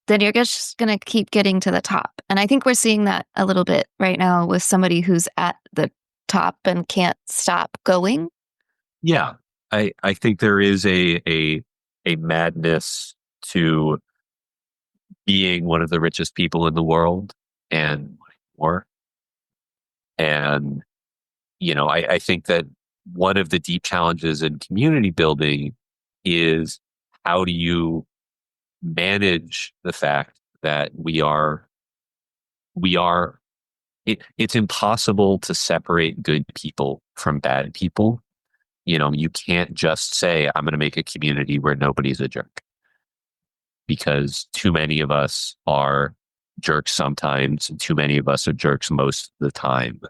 then you're just going to keep getting to the top. And I think we're seeing that a little bit right now with somebody who's at the top and can't stop going. Yeah, I think there is a madness to being one of the richest people in the world and more. And I think that one of the deep challenges in community building is how do you manage the fact that it's impossible to separate good people from bad people. You can't just say, I'm going to make a community where nobody's a jerk because too many of us are jerks sometimes, and too many of us are jerks most of the time.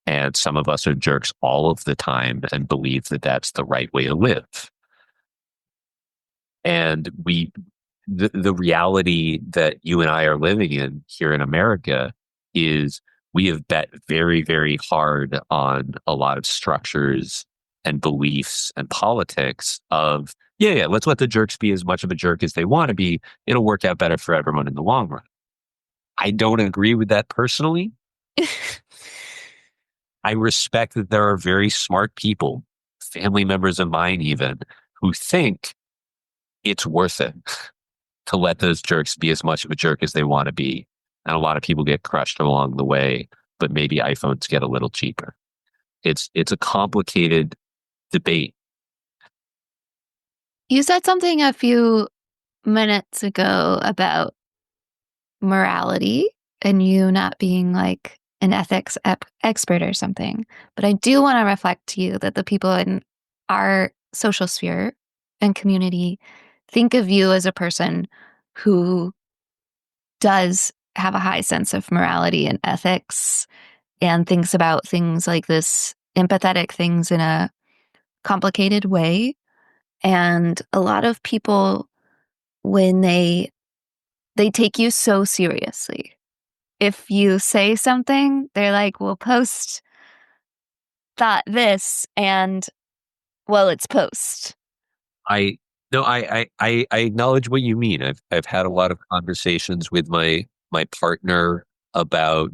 And some of us are jerks all of the time and believe that that's the right way to live. And the reality that you and I are living in here in America is we have bet very, very hard on a lot of structures and beliefs and politics of, yeah, let's let the jerks be as much of a jerk as they want to be. It'll work out better for everyone in the long run. I don't agree with that personally. I respect that there are very smart people family members of mine even, who think it's worth it to let those jerks be as much of a jerk as they want to be. And a lot of people get crushed along the way, but maybe iPhones get a little cheaper. It's a complicated debate. You said something a few minutes ago about morality and you not being like an ethics expert or something. But I do want to reflect to you that the people in our social sphere and community think of you as a person who does have a high sense of morality and ethics and thinks about things like this, empathetic things in a complicated way. And a lot of people, when they take you so seriously. If you say something, they're like, "Well, post thought this," and well, it's post. I no, I acknowledge what you mean. I've had a lot of conversations with my partner about,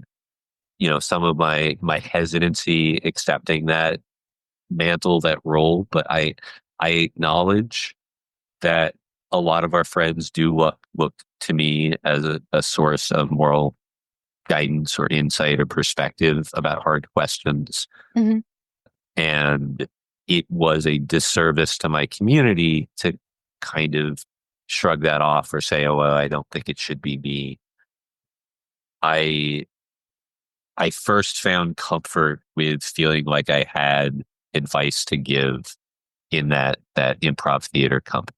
some of my hesitancy accepting that mantle, that role, but I acknowledge that a lot of our friends do look to me as a source of moral guidance or insight or perspective about hard questions. Mhm. And it was a disservice to my community to kind of shrug that off or say, oh, well, I don't think it should be me. I I first found comfort with feeling like I had advice to give in that improv theater company.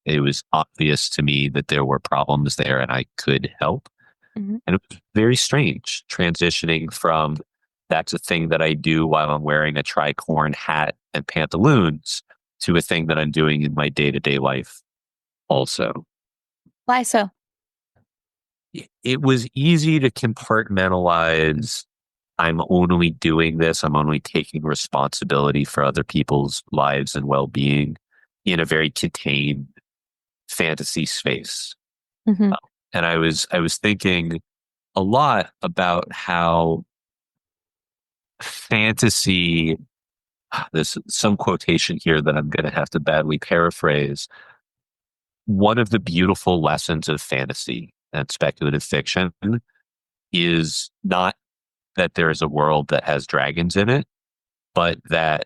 It was obvious to me that there were problems there and I could help. Mhm. And it was very strange transitioning from that's a thing that I do while I'm wearing a tricorn hat and pantaloons to a thing that I'm doing in my day to day life also. Why so? It was easy to compartmentalize. I'm only doing this, I'm only taking responsibility for other people's lives and well being in a very contained fantasy space. Mhm. And I was thinking a lot about how fantasy, there's some quotation here that I'm going to have to badly paraphrase. One of the beautiful lessons of fantasy and speculative fiction is not that there is a world that has dragons in it, but that,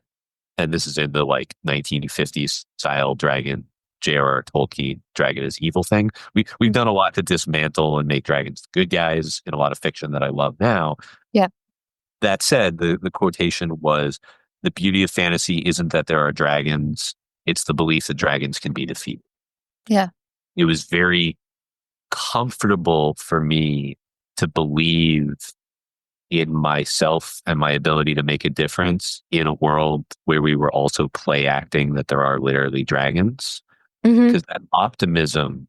and this is in the like 1950s style dragon, J.R.R. Tolkien, dragon is evil thing. We've Mhm. done a lot to dismantle and make dragons the good guys in a lot of fiction that I love now. Yeah. That said, the quotation was the beauty of fantasy isn't that there are dragons, it's the belief that dragons can be defeated. Yeah. It was very comfortable for me to believe in myself and my ability to make a difference in a world where we were also play acting that there are literally dragons. Mhm. Because that optimism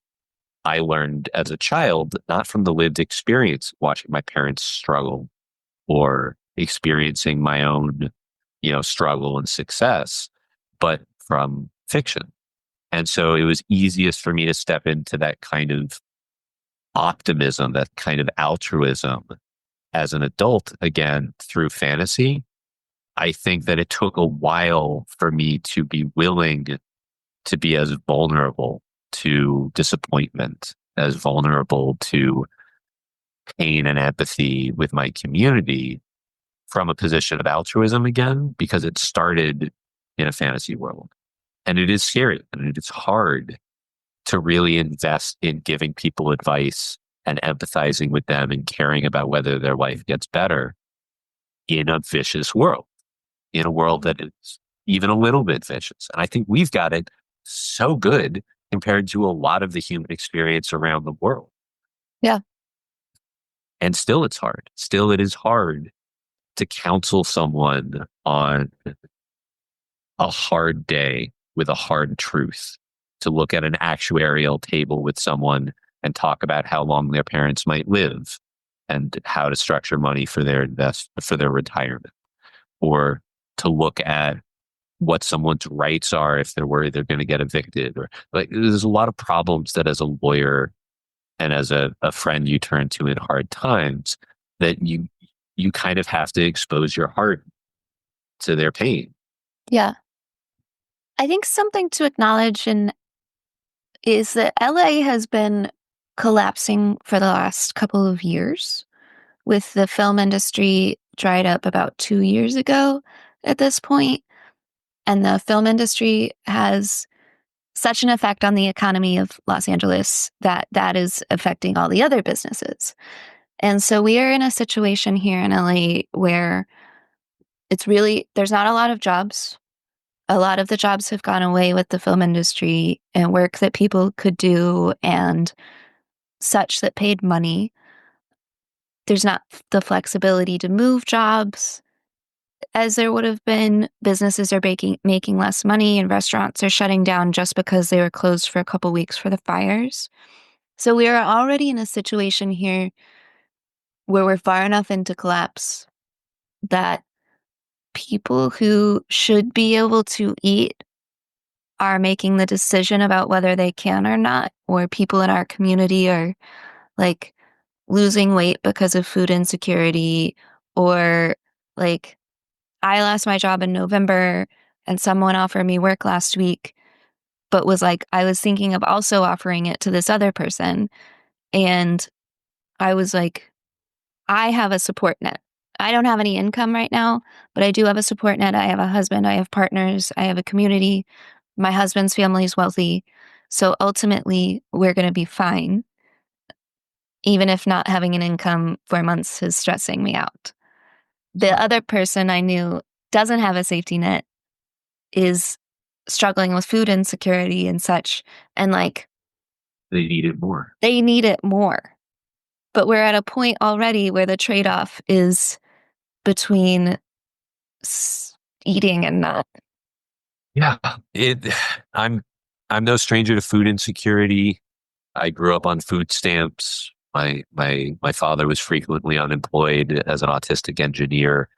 I learned as a child, not from the lived experience, watching my parents struggle or experiencing my own, struggle and success, but from fiction. And so it was easiest for me to step into that kind of optimism, that kind of altruism as an adult again through fantasy. I think that it took a while for me to be willing to be as vulnerable to disappointment, as vulnerable to pain and empathy with my community from a position of altruism again, because it started in a fantasy world. And it is scary and it is hard to really invest in giving people advice and empathizing with them and caring about whether their life gets better in a vicious world, in a world that is even a little bit vicious. And I think we've got it so good compared to a lot of the human experience around the world. Yeah. And still, it's hard. Still, it is hard to counsel someone on a hard day with a hard truth, to look at an actuarial table with someone and talk about how long their parents might live and how to structure money for their retirement, or to look at what someone's rights are if they're worried they're going to get evicted, or like there's a lot of problems that as a lawyer and as a friend you turn to in hard times that you kind of have to expose your heart to their pain. Yeah. I think something to acknowledge is that LA has been collapsing for the last couple of years, with the film industry dried up about 2 years ago at this point. And the film industry has such an effect on the economy of Los Angeles that that is affecting all the other businesses. And so we are in a situation here in LA where there's not a lot of jobs. A lot of the jobs have gone away with the film industry and work that people could do and such that paid money. There's not the flexibility to move jobs as there would have been. Businesses are making less money, and restaurants are shutting down just because they were closed for a couple weeks for the fires. So we are already in a situation here where we're far enough into collapse that people who should be able to eat are making the decision about whether they can or not, or people in our community are like losing weight because of food insecurity, or like I lost my job in November and someone offered me work last week, but was like, I was thinking of also offering it to this other person. And I was like, I have a support net. I don't have any income right now, but I do have a support net. I have a husband, I have partners, I have a community. My husband's family is wealthy. So ultimately, we're going to be fine, even if not having an income for months is stressing me out. The other person I knew doesn't have a safety net, is struggling with food insecurity and such. And like, They need it more. they need it more. But we're at a point already where the trade off is between eating and not. Yeah, it. I'm I'm no stranger to food insecurity. I grew up on food stamps. My father was frequently unemployed as an autistic engineer.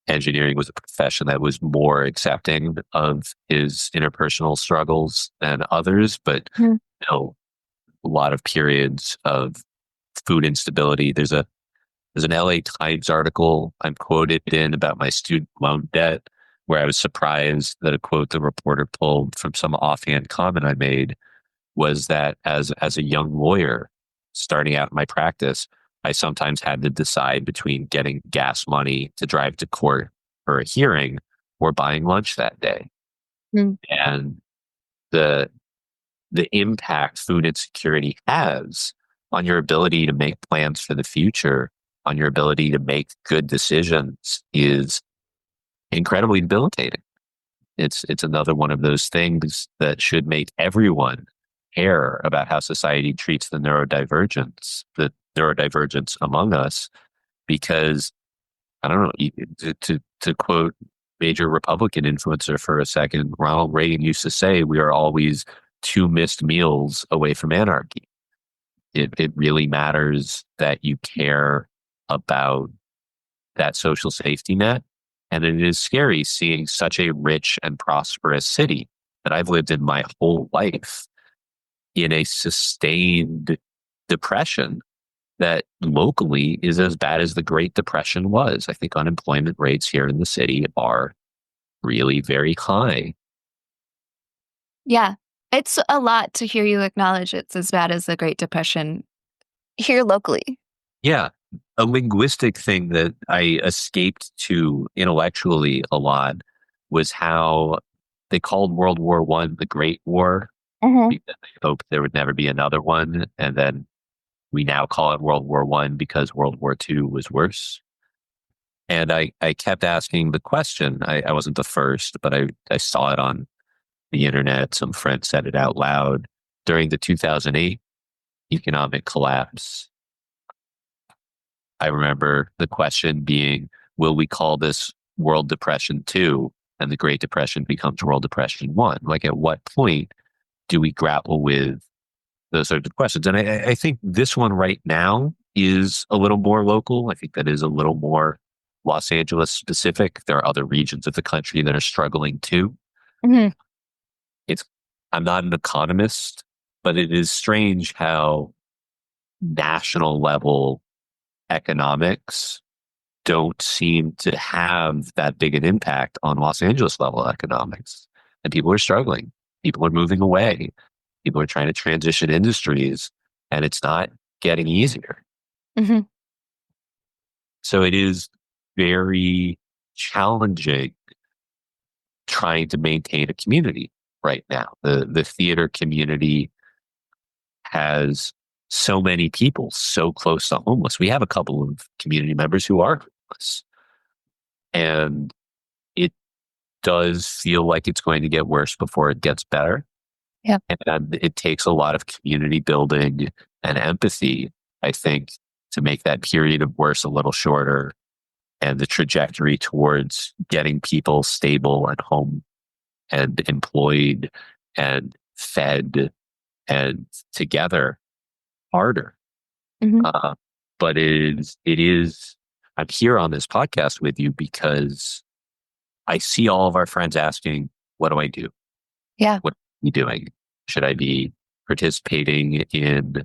Engineering was a profession that was more accepting of his interpersonal struggles than others, but Mhm. you know, a lot of periods of food instability. There's an LA Times article I'm quoted in about my student loan debt, where I was surprised that a quote the reporter pulled from some offhand comment I made was that as a young lawyer starting out in my practice, I sometimes had to decide between getting gas money to drive to court for a hearing or buying lunch that day. Mm. And the the impact food insecurity has on your ability to make plans for the future, on your ability to make good decisions is incredibly debilitating. It's another one of those things that should make everyone care about how society treats the neurodivergence among us, because I don't know, to quote major Republican influencer for a second, Ronald Reagan used to say, we are always two missed meals away from anarchy. It really matters that you care about that social safety net. And it is scary seeing such a rich and prosperous city that I've lived in my whole life in a sustained depression that locally is as bad as the Great Depression was. I think unemployment rates here in the city are really very high. Yeah. It's a lot to hear you acknowledge it's as bad as the Great Depression here locally. Yeah. A linguistic thing that I escaped to intellectually a lot was how they called World War One the Great War Mhm. because they hoped there would never be another one. And then we now call it World War One because World War Two was worse. And I kept asking the question. I wasn't the first, but I saw it on the internet. Some friend said it out loud during the 2008 economic collapse. I remember the question being, will we call this World Depression 2 and the Great Depression becomes World Depression 1? Like, at what point do we grapple with those sorts of questions? And I think this one right now is a little more local. I think that is a little more Los Angeles specific. There are other regions of the country that are struggling too. Mhm. It's, I'm not an economist, but it is strange how national level economics don't seem to have that big an impact on Los Angeles level economics. and people are struggling. People are moving away. People are trying to transition industries, and it's not getting easier. Mm-hmm. So it is very challenging trying to maintain a community right now. The theater community has so many people so close to homeless. We have a couple of community members who are homeless, and it does feel like it's going to get worse before it gets better. Yeah. And it takes a lot of community building and empathy, I think, to make that period of worse a little shorter and the trajectory towards getting people stable and home and employed and fed and together harder. Mm-hmm. But it is, I'm here on this podcast with you because I see all of our friends asking, what do I do? Yeah. What are you doing? Should I be participating in,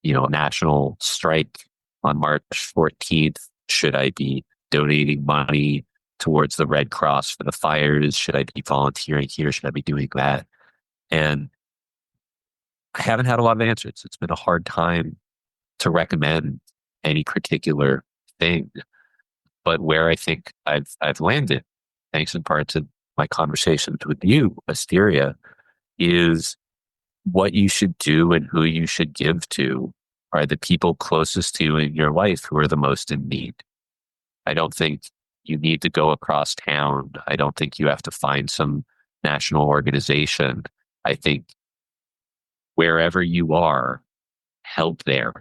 a national strike on March 14th? Should I be donating money towards the Red Cross for the fires? Should I be volunteering here? Should I be doing that? And I haven't had a lot of answers. It's been a hard time to recommend any particular thing. But where I think I've landed, thanks in part to my conversations with you, Asteria, is what you should do and who you should give to are the people closest to you in your life who are the most in need. I don't think you need to go across town. I don't think you have to find some national organization. I think wherever you are, help there.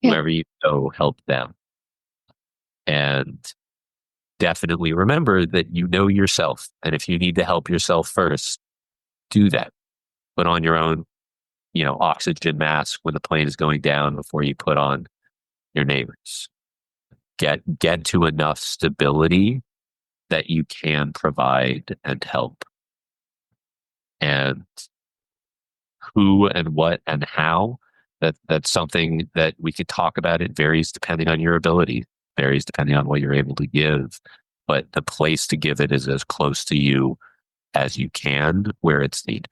Yeah. Wherever you go, help them. And definitely remember that you know yourself. And if you need to help yourself first, do that. Put on your own, oxygen mask when the plane is going down before you put on your neighbors. Get to enough stability that you can provide and help. And who and what and how, that's something that we could talk about. It varies depending on your ability, varies depending on what you're able to give. But the place to give it is as close to you as you can where it's needed.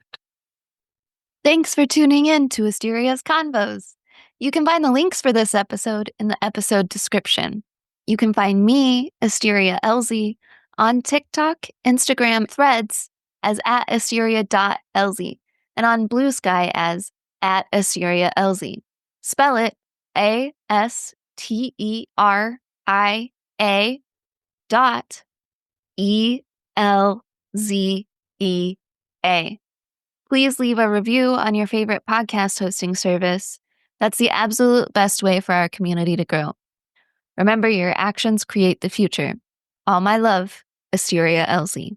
Thanks for tuning in to Asteria's Convos. You can find the links for this episode in the episode description. You can find me, Asteria Elzea, on TikTok, Instagram, Threads as @asteria.elzea, and on Blue Sky as @Asteria Elzea. Spell it ASTERIA.ELZEA. Please leave a review on your favorite podcast hosting service. That's the absolute best way for our community to grow. Remember, your actions create the future. All my love, Asteria Elzea.